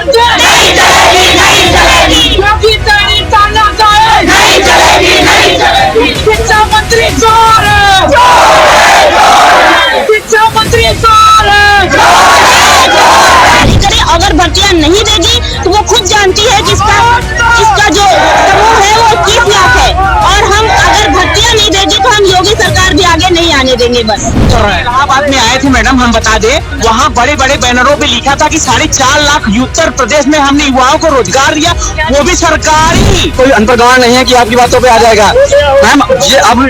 भर्ती नहीं चलेगी, नहीं चलेगी, क्योंकि तेरी तानाशाही नहीं चलेगी, नहीं चलेगी। शिक्षा मंत्री चोर है, शिक्षा मंत्री चोर है। अगर भर्तियां नहीं देगी तो वो खुद जानती है कि इसका जो समूह है वो 21 लाख है, और हम अगर भर्तियां नहीं देगी तो हम योगी सरकार भी आगे नहीं आने देंगे। बस इलाहाबाद में आए थे मैडम, हम बता दें, वहाँ बड़े बड़े बैनरों पे लिखा था कि 4.5 लाख उत्तर प्रदेश में हमने युवाओं को रोजगार दिया, वो भी सरकारी। कोई अंतर्गान नहीं है कि आपकी बातों पे आ जाएगा। मैम, ये अब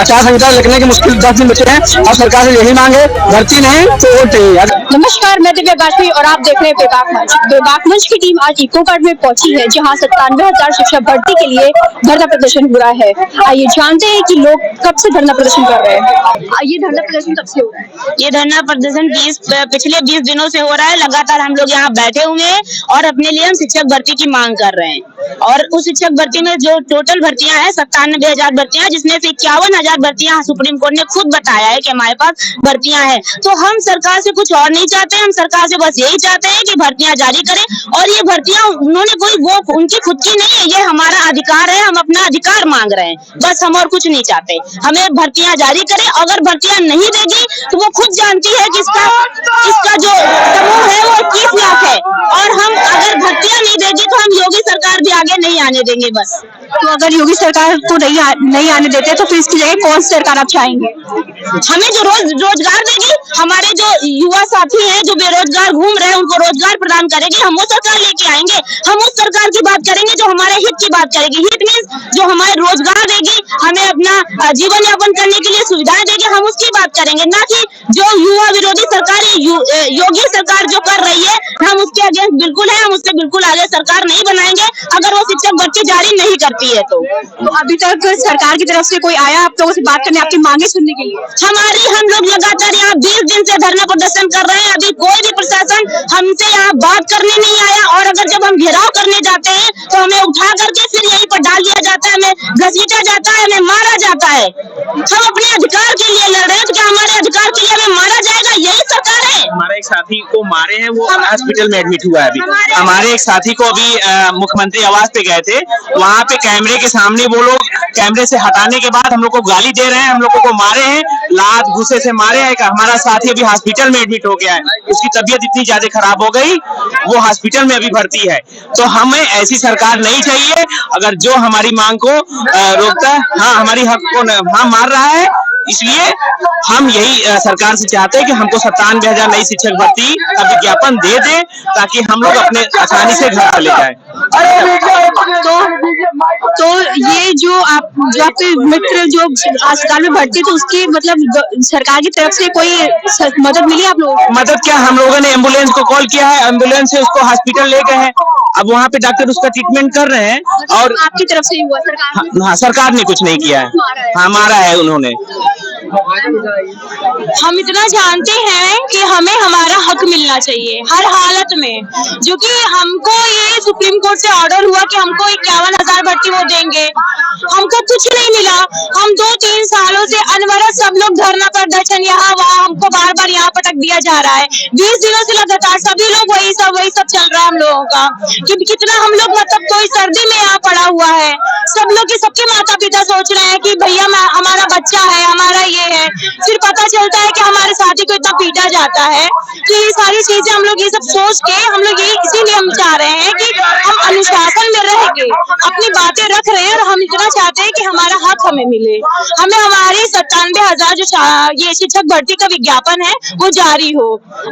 आचार संहिता लिखने के मुश्किल 10 दिन बचे हैं, अब सरकार से यही मांगे, भर्ती नहीं तो वोट नहीं। नमस्कार, मैं दिव्या गाजवी और आप देख रहे हैं बेबाक मंच। बेबाक मंच की टीम आज इको कार्ड में पहुंची है, जहां 97,000 शिक्षक भर्ती के लिए धरना प्रदर्शन हो रहा है। आइए जानते हैं कि लोग कब से धरना प्रदर्शन कर रहे हैं। ये धरना प्रदर्शन कब से हो रहा है? ये धरना प्रदर्शन पिछले 20 दिनों से हो रहा है। लगातार हम लोग यहाँ बैठे हुए हैं और अपने लिए हम शिक्षक भर्ती की मांग कर रहे हैं। और उस शिक्षक भर्ती में जो टोटल भर्तियां हैं 97,000 भर्तियां, जिसमें से 51,000 भर्तियां सुप्रीम कोर्ट ने खुद बताया है कि हमारे पास भर्तियां हैं। तो हम सरकार से कुछ और नहीं चाहते, हम सरकार से बस यही चाहते हैं कि भर्तियां जारी करें। और ये भर्तियां उन्होंने कोई वो उनकी खुद की नहीं है, ये हमारा अधिकार है, हम अपना अधिकार मांग रहे हैं, बस हम और कुछ नहीं चाहते। हमें भर्तियां जारी करें। अगर भर्तियां नहीं देगी तो वो खुद जानती है कि इसका जो समूह है वो 21 लाख है, और हम अगर भर्तियां नहीं देगी तो हम योगी सरकार भी आगे नहीं आने देंगे। बस तो अगर योगी सरकार को नहीं आने देते तो फिर इसकी जगह कौन सी सरकार आप चाहेंगे? हमें जो रोजगार देगी, हमारे जो युवा साथी हैं जो बेरोजगार घूम रहे हैं उनको रोजगार प्रदान करेगी, हम वो सरकार लेके आएंगे। हम उस सरकार की बात करेंगे जो हमारे हित की बात करेगी। हित मीन्स जो हमारे रोजगार देगी, हमें अपना जीवन यापन करने के लिए सुविधाएं देगी, हम उसकी बात करेंगे, ना कि जो युवा विरोधी सरकार योगी सरकार जो कर रही है, हम उसके अगेंस्ट बिल्कुल है। हम उससे बिल्कुल आगे सरकार नहीं बनाएंगे अगर वो शिक्षक भर्ती जारी नहीं करती है। तो अभी तक सरकार की तरफ से कोई आया आप लोगों से बात करने, आपकी मांगे सुनने के लिए? हम लोग लगातार यहाँ 20 दिन से धरना प्रदर्शन कर रहे हैं, अभी कोई भी प्रशासन हमसे यहाँ बात करने नहीं आया। और अगर जब हम घेराव करने जाते हैं तो हमें उठा करके फिर यहीं पर डाल दिया जाता है, हमें घसीटा जाता है, हमें मारा जाता है। हम अपने अधिकार के लिए लड़ रहे हैं, तो क्या हमारे अधिकार के लिए हमें मारा जाएगा? यही सरकार है। हमारे एक साथी को मारे हैं, वो हॉस्पिटल में एडमिट हुआ है अभी। हमारे एक साथी को अभी मुख्यमंत्री आवास पे गए थे, वहाँ पे कैमरे के सामने वो लोग कैमरे से हटाने के बाद हम लोग को गाली दे रहे हैं, हम लोगों को मारे हैं, लात गुस्से से मारे हैं। हमारा साथी अभी हॉस्पिटल में एडमिट हो गया है, उसकी तबीयत इतनी ज्यादा खराब हो गई, वो हॉस्पिटल में अभी भर्ती है। तो हमें ऐसी सरकार नहीं चाहिए। अगर जो हमारी मांग को रोकता है, हाँ हमारी हक को मार रहा है, इसलिए हम यही सरकार से चाहते हैं कि हमको 97,000 नई शिक्षक भर्ती का विज्ञापन दे दे, ताकि हम लोग अपने आसानी से घर चले जाए। तो ये जो आपके मित्र जो अस्पताल में भर्ती, तो उसकी मतलब सरकार की तरफ से कोई मदद मिली आप लोगों को? मदद क्या, हम लोगों ने एम्बुलेंस को कॉल किया है, एम्बुलेंस से उसको हॉस्पिटल ले गए हैं। अब वहाँ पे डॉक्टर उसका ट्रीटमेंट कर रहे हैं। और आपकी तरफ से हुआ? सरकार हाँ, सरकार ने कुछ नहीं किया है, हाँ मारा है उन्होंने। हम इतना जानते हैं कि हमें हमारा हक मिलना चाहिए हर हालत में, जो कि हमको ये सुप्रीम कोर्ट से ऑर्डर हुआ कि हमको 51,000 भर्ती वो देंगे, हमको कुछ नहीं मिला। हम 2-3 सालों से अनवरत सब लोग धरना प्रदर्शन यहाँ वहाँ, हमको बार बार यहाँ पटक दिया जा रहा है। 20 दिनों से लगातार सभी लोग वही सब चल रहा है हम लोगों का। कितना हम लोग मतलब कोई सर्दी में यहाँ पड़ा हुआ है, सब लोग सबके माता पिता सोच रहे हैं कि भैया हमारा बच्चा है, हमारा ये है। फिर पता चलता है कि हमारे साथी को इतना पीटा जाता है। तो ये सारी चीजें हम लोग ये सब सोच के हम लोग ये इसीलिए हम चाह रहे हैं कि हम अनुशासन में रह के अपनी बातें रख रहे हैं, और हम इतना चाहते हैं कि हमारा हक हमें मिले। हमें हमारी 97,000 जो ये शिक्षक भर्ती का विज्ञापन है वो जारी हो,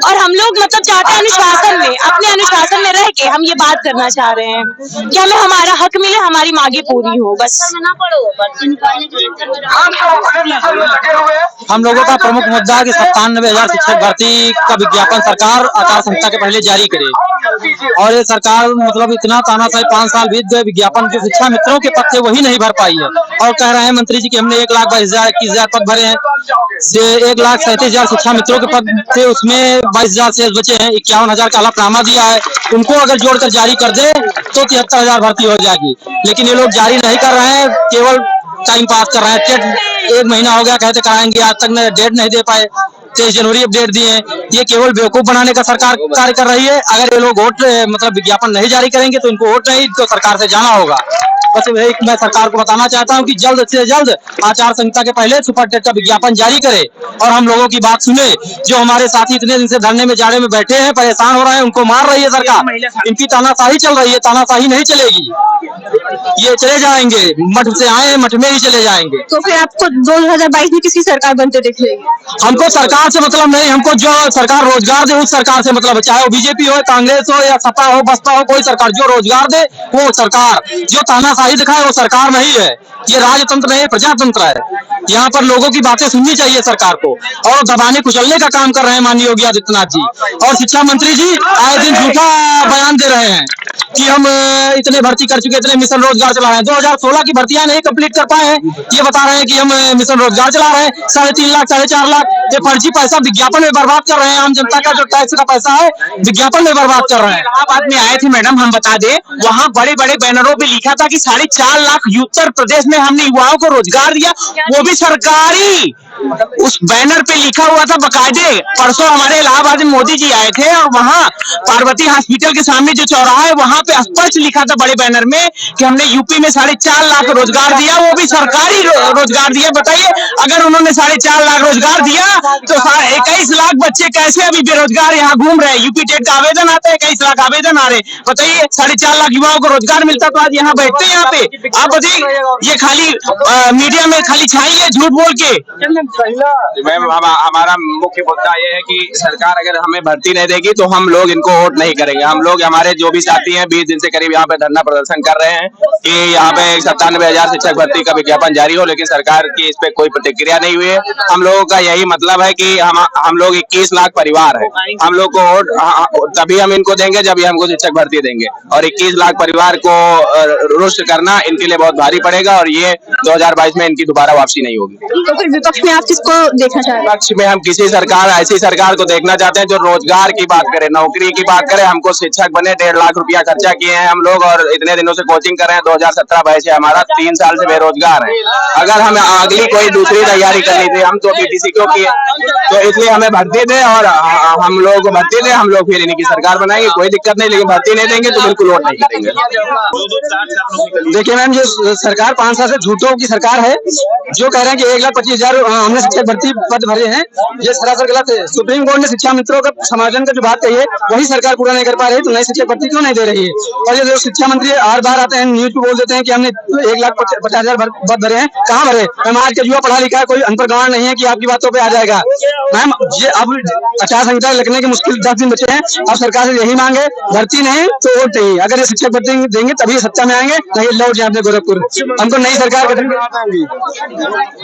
और हम लोग मतलब चाहते हैं अनुशासन में, अपने अनुशासन में रह के हम ये बात करना चाह रहे हैं कि हमें हमारा हक मिले, हमारी मांगे पूरी हो। बस हम लोगों का प्रमुख मुद्दा है कि 97,000 शिक्षक भर्ती का विज्ञापन सरकार आचार संहिता के पहले जारी करे। और ये सरकार मतलब इतना तानाशाही 5 साल बीत गए, विज्ञापन जो शिक्षा मित्रों के पद थे वही नहीं भर पाई है। और कह रहे हैं मंत्री जी कि हमने 1,22,000 21,000 पद भरे हैं, से 1,37,000 शिक्षा मित्रों के पद थे, उसमें 22,000 शेष बचे हैं। 51,000 का हलफनामा दिया है, उनको अगर जोड़कर जारी कर दे तो 73,000 भर्ती हो जाएगी। लेकिन ये लोग जारी नहीं कर रहे हैं, केवल टाइम पास कर रहे हैं। 1 महीना हो गया कहते कराएंगे, आज तक डेट नहीं दे पाए। 23 जनवरी अपडेट दिए हैं। ये केवल बेवकूफ बनाने का सरकार कार्य कर रही है। अगर ये लोग वोट मतलब विज्ञापन नहीं जारी करेंगे तो इनको वोट नहीं, तो सरकार से जाना होगा। बस यही मैं सरकार को बताना चाहता हूं कि जल्द से जल्द आचार संहिता के पहले सुपर टेट का विज्ञापन जारी करे और हम लोगों की बात सुने। जो हमारे साथी इतने दिन से धरने में जाड़े में बैठे हैं, परेशान हो रहे हैं, उनको मार रही है सरकार। इनकी तानाशाही चल रही है, तानाशाही नहीं चलेगी। ये चले जाएंगे, मठ से आए मठ में ही चले जाएंगे। तो फिर आपको 2022 में किसी सरकार बनते दिख रही है? हमको सरकार से मतलब नहीं, हमको जो सरकार रोजगार दे उस सरकार से मतलब है। चाहे वो बीजेपी हो, कांग्रेस हो या सपा हो, बसपा हो, कोई सरकार जो रोजगार दे वो सरकार। जो तानाशाही दिखाए वो सरकार नहीं है। ये राजतंत्र नहीं, प्रजातंत्र है। यहाँ पर लोगों की बातें सुननी चाहिए सरकार को, और दबाने कुचलने का काम कर रहे हैं माननीय योगी आदित्यनाथ जी। और शिक्षा मंत्री जी आए दिन झूठा बयान दे रहे हैं कि हम इतने भर्ती कर चुके, इतने मिशन रोजगार चला रहे हैं। 2016 की भर्तियां नहीं कंप्लीट कर पाए हैं, ये बता रहे हैं कि हम मिशन रोजगार चला रहे हैं। 3.5 लाख 4.5 लाख ये फर्जी पैसा विज्ञापन में बर्बाद कर रहे हैं। आम जनता का जो टैक्स का पैसा है विज्ञापन में बर्बाद कर रहे हैं। इलाहाबाद में आए थे मैडम, हम बता दें, वहाँ बड़े बड़े बैनरों पे लिखा था कि 4.5 लाख उत्तर प्रदेश में हमने युवाओं को रोजगार दिया, वो भी सरकारी। उस बैनर पे लिखा हुआ था बकायदे। परसों हमारे इलाहाबाद में मोदी जी आए थे और वहाँ पार्वती हॉस्पिटल के सामने जो चौराहा है वहाँ पे स्पष्ट लिखा था बड़े बैनर में कि हमने यूपी में 4.5 लाख रोजगार दिया, वो भी सरकारी रोजगार दिया। बताइए, अगर उन्होंने 4.5 लाख रोजगार दिया तो 21 लाख बच्चे कैसे अभी बेरोजगार यहाँ घूम रहे हैं? यूपी टेट का आवेदन आता है, 21 लाख आवेदन आ रहे। बताइए, 4.5 लाख युवाओं को रोजगार मिलता तो आज यहाँ बैठते हैं। यहाँ पे आप बताइए, ये खाली मीडिया में खाली छाई है झूठ बोल के। मैम, हमारा मुख्य मुद्दा ये है कि सरकार अगर हमें भर्ती नहीं देगी तो हम लोग इनको वोट नहीं करेंगे। हम लोग, हमारे जो भी साथी हैं, 20 दिन से करीब यहाँ पे धरना प्रदर्शन कर रहे हैं कि यहाँ पे 97,000 शिक्षक भर्ती का विज्ञापन जारी हो, लेकिन सरकार की इस पे कोई प्रतिक्रिया नहीं हुई है। हम लोगों का यही मतलब है कि हम लोग 21 लाख परिवार है, हम लोग को वोट तभी हम इनको देंगे जब ये हमको शिक्षक भर्ती देंगे। और 21 लाख परिवार को रुष्ट करना इनके लिए बहुत भारी पड़ेगा और ये 2022 में इनकी दोबारा वापसी नहीं होगी। तो फिर विपक्ष में आप किसको देखना चाहते हैं? विपक्ष में हम किसी सरकार, ऐसी सरकार को देखना चाहते हैं जो रोजगार की बात करे, नौकरी की बात करे। हमको शिक्षक बने, 1.5 लाख रुपया खर्चा किए हैं हम लोग और इतने दिनों से कोचिंग कर रहे हैं। 2017 बैच है हमारा, 3 साल से बेरोजगार है। अगर हमें अगली कोई दूसरी तैयारी करनी थी, हम तो बीटीसी क्यों किए, तो इसलिए हमें भर्ती दे और हम लोग को भर्ती दे, हम लोग फिर इनकी सरकार बनाएंगे, कोई दिक्कत नहीं। लेकिन भर्ती नहीं देंगे तो बिल्कुल वोट नहीं करेंगे। देखिए मैम, जो सरकार 5 साल से झूठों की सरकार है, जो कह रहे हैं कि 1,25,000 हमने शिक्षक भर्ती पद भरे हैं, ये सरासर गलत है। सुप्रीम कोर्ट ने शिक्षा मित्रों का समाधान का जो बात कही है वही सरकार पूरा नहीं कर पा रही, तो नई शिक्षक भर्ती क्यों नहीं दे रही है? और ये जो शिक्षा मंत्री हर बार आते हैं न्यूज पे बोल देते हैं कि हमने 1,50,000 पद भरे हैं, कहाँ भरे? मैम, आज के युवा पढ़ा लिखा है, कोई अनपढ़ गंवार नहीं है कि आपकी बातों पे आ जाएगा। मैम, ये अब आचार संहिता लगने के मुश्किल 10 दिन बचे हैं। अब सरकार से यही मांगे, भर्ती नहीं तो वोट नहीं। अगर ये शिक्षक भर्ती देंगे तभी सत्ता में आएंगे, नहीं लौट जाए अपने गोरखपुर। हमको नई सरकार गठन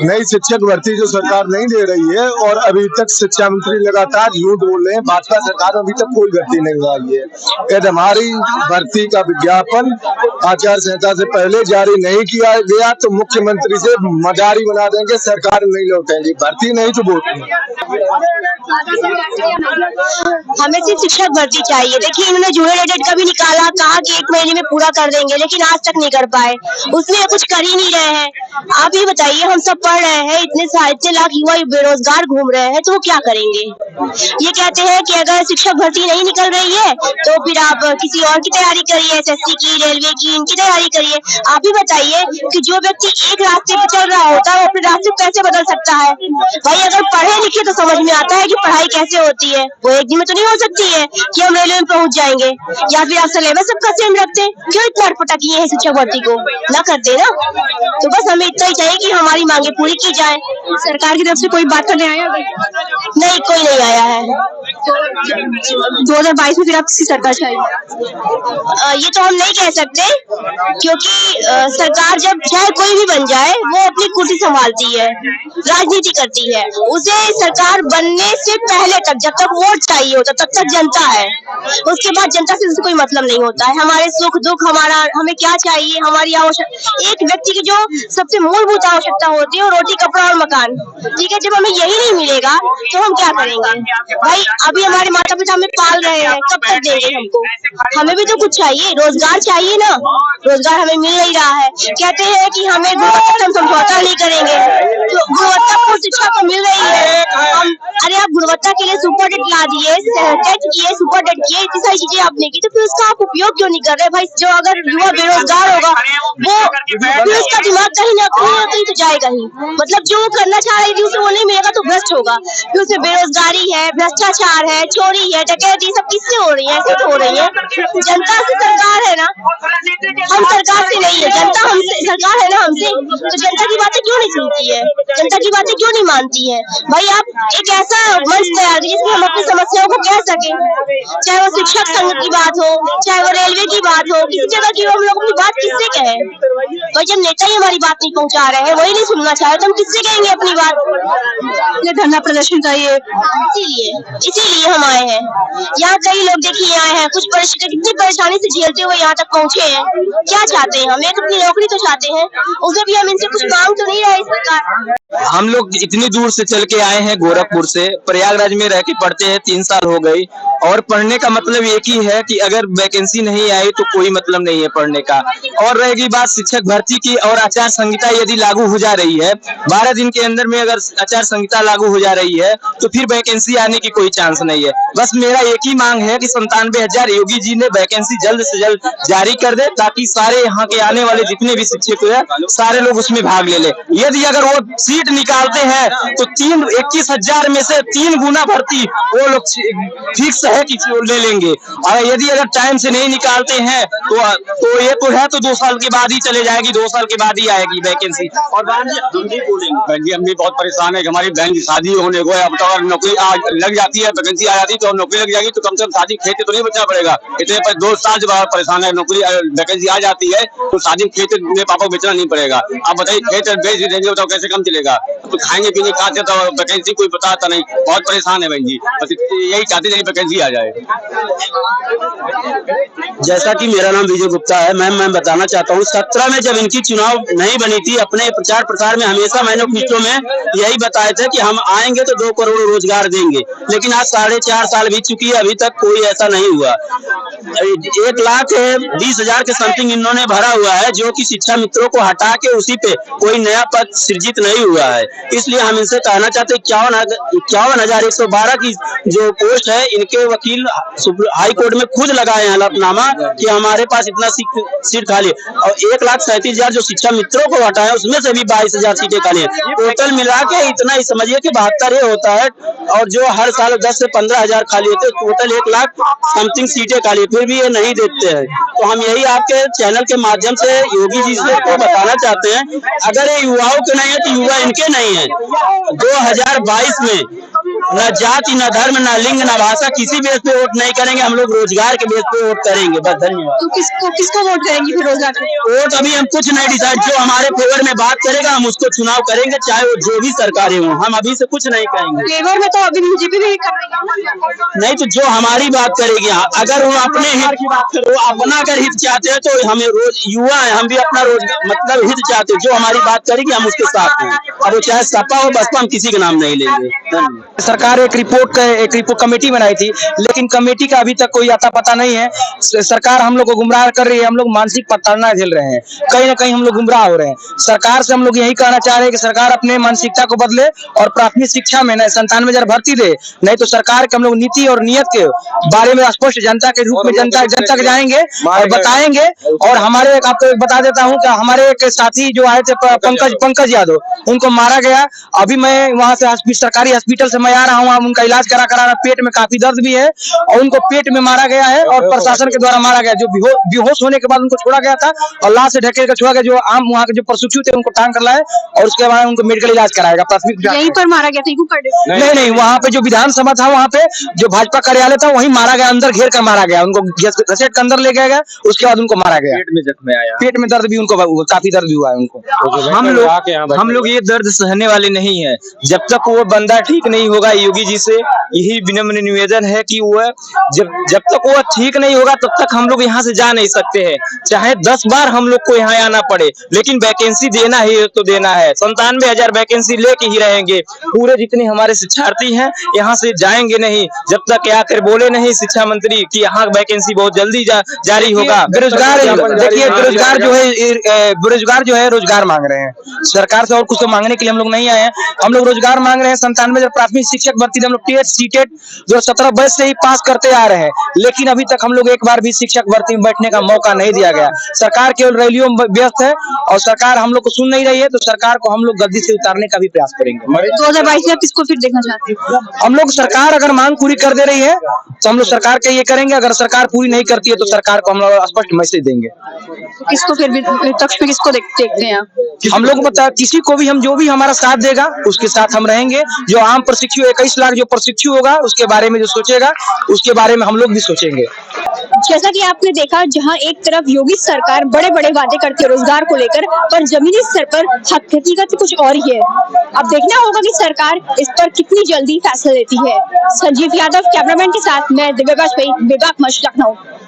नई शिक्षक भर्ती जो सरकार नहीं दे रही है और अभी तक शिक्षा मंत्री लगातार झूठ बोल रहे हैं। भाजपा सरकार अभी तक कोई भर्ती नहीं आई है। यदि हमारी भर्ती का विज्ञापन आचार संहिता से पहले जारी नहीं किया गया तो मुख्यमंत्री से मजारी बना देंगे, सरकार नहीं लौटेंगे। भर्ती नहीं तो वोट नहीं। हमें सिर्फ शिक्षक भर्ती चाहिए। देखिए, इन्होंने जूनियर एडेड का भी निकाला, कहा कि 1 महीने में पूरा कर देंगे, लेकिन आज तक नहीं कर पाए। उसमें कुछ कर ही नहीं रहे हैं। आप ये बताइए, हम सब पढ़ रहे हैं, इतने लाख युवा बेरोजगार घूम रहे हैं, तो वो क्या करेंगे? ये कहते हैं कि अगर शिक्षक भर्ती नहीं निकल रही है तो फिर आप किसी और की तैयारी करिए, SSC की, रेलवे की, इनकी तैयारी करिए। आप ही बताइए कि जो व्यक्ति एक रास्ते पे चल रहा होता है वो अपने रास्ते को कैसे बदल सकता है? भाई, अगर पढ़े लिखे तो समझ में आता है कि पढ़ाई कैसे होती है। वो एक दिन में तो नहीं हो सकती है कि हम रेलवे में पहुंच जाएंगे। या फिर आप सिलेबस सबका सेम रखते, क्यों इतना अटपटा किए हैं शिक्षक भर्ती को? ना करते ना। तो बस हमें इतना ही चाहिए कि हमारी मांगे पूरी की जाए। सरकार की तरफ से कोई बात करने आया? नहीं, कोई नहीं आया है। 2022 में फिर आप किसी सरकार चाहिए? ये तो हम नहीं कह सकते, क्योंकि सरकार जब चाहे कोई भी बन जाए वो अपनी कुर्सी संभालती है, राजनीति करती है। उसे सरकार बनने से पहले तक, जब तक वोट चाहिए होता तब तक जनता है, उसके बाद जनता से कोई मतलब नहीं होता है। हमारे सुख दुख, हमें क्या चाहिए, हमारी आवश्यकता, एक व्यक्ति की जो सबसे मूलभूत आवश्यकता होती है वो रोटी, कपड़ा और मकान, ठीक है। जब हमें यही नहीं मिलेगा तो हम क्या करेंगे? भाई, अभी हमारे माता पिता हमें पाल रहे हैं, कब तक देंगे हमको? हमें भी तो कुछ चाहिए, रोजगार चाहिए ना। रोजगार हमें मिल नहीं रहा है। कहते हैं कि हमें गुणवत्ता समझौता नहीं करेंगे, तो गुणवत्तापूर्ण शिक्षा तो मिल रही है। अरे आप गुणवत्ता के लिए सुपर टेट ला दिए, टेट किए, सुपर टेट किए, इतनी सारी चीजें आपने की, तो फिर उसका आप उपयोग क्यों नहीं कर रहे भाई? जो अगर युवा बेरोजगार होगा वो फिर उसका दिमाग कहीं ना कहीं तो जाएगा ही। मतलब जो वो करना चाह रही थी उसे वो नहीं मिलेगा तो भ्रष्ट होगा। फिर उसमें बेरोजगारी है, भ्रष्टाचार है, चोरी है, डकैती, सब किससे हो रही है? ऐसे तो हो रही है। जनता से सरकार है ना, हम सरकार से नहीं है, जनता हमसे, सरकार है ना हमसे, तो जनता की बातें क्यों नहीं सुनती है? जनता की बातें क्यों नहीं मानती है? भाई आप एक ऐसा मंच तैयार कीजिए जिसमें हम अपनी समस्याओं को कह सके, चाहे वो शिक्षक संघ की बात हो, चाहे वो रेलवे की बात हो, किसी जगह की हम लोग अपनी बात किससे कहें? भाई जब नेता ही हमारी बात नहीं पहुंचा रहे हैं, वही नहीं सुनना चाहे, तो हम किससे कहेंगे अपनी बात? ये धरना प्रदर्शन चाहिए, इसीलिए हम आए हैं। यहाँ कई लोग देखिए आए हैं, कुछ कितनी परेशानी से झेलते हुए यहाँ तक पहुँचे हैं। क्या चाहते हैं? हम एक अपनी नौकरी तो चाहते हैं, उसमें भी हम इनसे कुछ मांग तो नहीं रहे सरकार। हम लोग इतनी दूर से चल के आए हैं, गोरखपुर से, प्रयागराज में रह के पढ़ते हैं, 3 साल हो गई, और पढ़ने का मतलब एक ही है कि अगर वैकेंसी नहीं आई तो कोई मतलब नहीं है पढ़ने का। और रहेगी बात शिक्षक भर्ती की, और आचार संहिता यदि लागू हो जा रही है, 12 दिन के अंदर में अगर आचार संहिता लागू हो जा रही है तो फिर वैकेंसी आने की कोई चांस नहीं है। बस मेरा एक ही मांग है कि 97,000 योगी जी ने वैकेंसी जल्द से जल्द जारी कर दे, ताकि सारे यहाँ के आने वाले जितने भी शिक्षक हैं सारे लोग उसमें भाग ले ले। यदि अगर वो सीट निकालते हैं तो 21,000 में से 3 गुना भर्ती वो लोग फिक्स है कि ले लेंगे, और यदि अगर टाइम से नहीं निकालते हैं तो ये तो है, तो 2 साल के बाद ही चले जाएगी, 2 साल के बाद ही आएगी वैकेंसी। और बहन जी हम भी बहुत परेशान है, हमारी बहन की शादी होने को है, अब तो अगर नौकरी लग जाती है, वैकेंसी आ जाती तो नौकरी लग जाएगी, तो कम से कम शादी खेते तो नहीं बचना पड़ेगा। इतने पर 2 साल से परेशान है, नौकरी वैकेंसी आ जाती है तो शादी खेते में पापा को बेचना नहीं पड़ेगा। आप बताइए खेत बेच देंगे तो कैसे कम चलेगा? तो खाएंगे पीने खाते तो वैकेंसी कोई बताता नहीं, बहुत परेशान है बहन जी। बस यही चाहते हैं वैकेंसी आ जाए। जैसा कि मेरा नाम विजय गुप्ता है, मैं बताना चाहता हूँ 17 में जब इनकी चुनाव नहीं बनी थी, अपने प्रचार प्रसार में हमेशा मैनिफेस्टो में यही बताए थे कि हम आएंगे तो 2 करोड़ रोजगार देंगे, लेकिन आज 4.5 साल बीत चुकी है, अभी तक कोई ऐसा नहीं हुआ। 1,20,000 के समथिंग इन्होंने भरा हुआ है, जो कि शिक्षा मित्रों को हटा के उसी पे कोई नया पद सृजित नहीं हुआ है। इसलिए हम इनसे कहना चाहते हैं 51,112 की जो पोस्ट है, इनके वकील हाई कोर्ट में खुद लगाए हैं हलफनामा कि हमारे पास इतना सीट खाली है, और 1,37,000 जो शिक्षा मित्रों को हटाए उसमें से भी 22,000 सीटें खाली है। टोटल मिला के इतना ही समझिए कि 72 ये होता है, और जो हर साल 10 से 15,000 खाली होते, टोटल 1 लाख समथिंग सीटें खाली, फिर भी ये नहीं देते हैं। तो हम यही आपके चैनल के माध्यम से योगी जी से को बताना चाहते हैं, अगर ये युवाओं के नहीं है तो युवा इनके नहीं है। 2022 में न जाति, न धर्म, न लिंग, न भाषा, किसी बेस पे वोट नहीं करेंगे, हम लोग रोजगार के बेस पे वोट करेंगे। बस धन्यवाद। तो किसको वोट करेंगे फिर रोजगार? वोट अभी हम कुछ नहीं डिसाइड, जो हमारे फेवर में बात करेगा हम उसको चुनाव करेंगे, चाहे वो जो भी सरकारें हो, हम अभी से कुछ नहीं कहेंगे। फेवर में तो अभी बीजेपी भी नहीं, तो जो हमारी बात करेगी, अगर वो अपने हित की बात करे, वो अपना अगर हित चाहते हैं तो हमें रोज युवा है, हम भी अपना रोज मतलब हित चाहते हैं, जो हमारी बात करेगी हम उसके साथ हैं, अब वो चाहे सपा हो बसपा, हम किसी के नाम नहीं लेंगे। सरकार एक रिपोर्ट कमेटी बनाई थी, लेकिन कमेटी का अभी तक कोई आता पता नहीं है। सरकार हम लोग को गुमराह कर रही है, हम लोग मानसिक प्रताड़ना झेल रहे हैं, कहीं ना कहीं हम लोग गुमराह हो रहे हैं। सरकार से हम लोग यही कहना चाह रहे हैं कि सरकार अपने मानसिकता को बदले और प्राथमिक शिक्षा में 97,000 भर्ती दे, नहीं तो सरकार के हम लोग नीति और नियत के बारे में स्पष्ट जनता के रूप में जनता के जाएंगे और बताएंगे। और हमारे आपको एक बता देता हूँ कि हमारे एक साथी जो आए थे पंकज यादव, उनको मारा गया। अभी मैं वहाँ से सरकारी हॉस्पिटल से मैं आ रहा हूँ, उनका इलाज करा पेट में काफी दर्द भी है, और उनको पेट में मारा गया है और प्रशासन के द्वारा मारा गया। जो बेहोश होने के बाद उनको छोड़ा गया था और लाश से ढकेल कर छोड़ा गया। जो आम वहाँ के जो प्रशिक्षु थे उनको टांग कर लाए और उसके बाद उनको मेडिकल इलाज कराएगा। प्राथमिक यहीं पर मारा गया था? नहीं, वहाँ पे जो विधानसभा था, वहाँ पे जो भाजपा कार्यालय था वहीं मारा गया, अंदर घेर कर मारा गया, उनको घसीट के अंदर ले गया, उसके बाद उनको मारा गया। पेट में जख्म आया, पेट में दर्द भी उनको काफी दर्द भी हुआ है उनको। हम लोग ये दर्द सहने वाले नहीं है, जब तक वो बंदा ठीक नहीं होगा, योगी जी से यही विनम्र निवेदन है कि वह जब तक वह ठीक नहीं होगा तब तक हम लोग यहाँ से जा नहीं सकते हैं, चाहे 10 बार हम लोग को यहाँ आना पड़े, लेकिन वैकेंसी देना ही तो देना है। 97,000 वैकेंसी लेके ही रहेंगे। पूरे जितने हमारे शिक्षार्थी हैं यहाँ से जाएंगे नहीं जब तक आकर बोले नहीं शिक्षा मंत्री कि यहाँ वैकेंसी बहुत जल्दी जारी होगा। बेरोजगार देखिए, बेरोजगार जो है रोजगार मांग रहे हैं, सरकार से और कुछ तो मांगने के लिए हम लोग नहीं आए हैं। हम लोग रोजगार मांग रहे हैं। 97,000 प्राथमिक शिक्षक भर्ती हम लोग टेट सीटेट 2017 बैच से ही पास करते आ रहे हैं, लेकिन अभी तक हम लोग एक बार भी शिक्षक भर्ती में बैठने का मौका नहीं दिया गया। सरकार केवल रैलियों में व्यस्त है और सरकार हम लोग को सुन नहीं रही है, तो सरकार को हम लोग गद्दी से उतारने का भी प्रयास करेंगे। 2022 में आप किसको फिर देखना चाहते हैं? हम लोग सरकार अगर मांग पूरी कर दे रही है तो हम लोग सरकार के ये करेंगे, अगर सरकार पूरी नहीं करती है तो सरकार को हम लोग स्पष्ट मैसेज देंगे। किसको फिर विपक्ष में किसको देखते हैं आप? हम लोग बता किसी को भी, हम जो भी हमारा साथ देगा उसके साथ हम रहेंगे। जो आम प्रशिक्षु 21 लाख जो प्रशिक्षु होगा उसके बारे में जो सोचेगा उसके बारे में हम लोग भी सोचेंगे। जैसा कि आपने देखा, जहां एक तरफ योगी सरकार बड़े बड़े वादे करती है रोजगार को लेकर, पर जमीनी स्तर पर हकीकत कुछ और ही है। अब देखना होगा कि सरकार इस पर कितनी जल्दी फैसला लेती है। संजीव यादव कैमरामैन के साथ मैं दिव्या बाजपेयी, विभाग मंच, लखनऊ।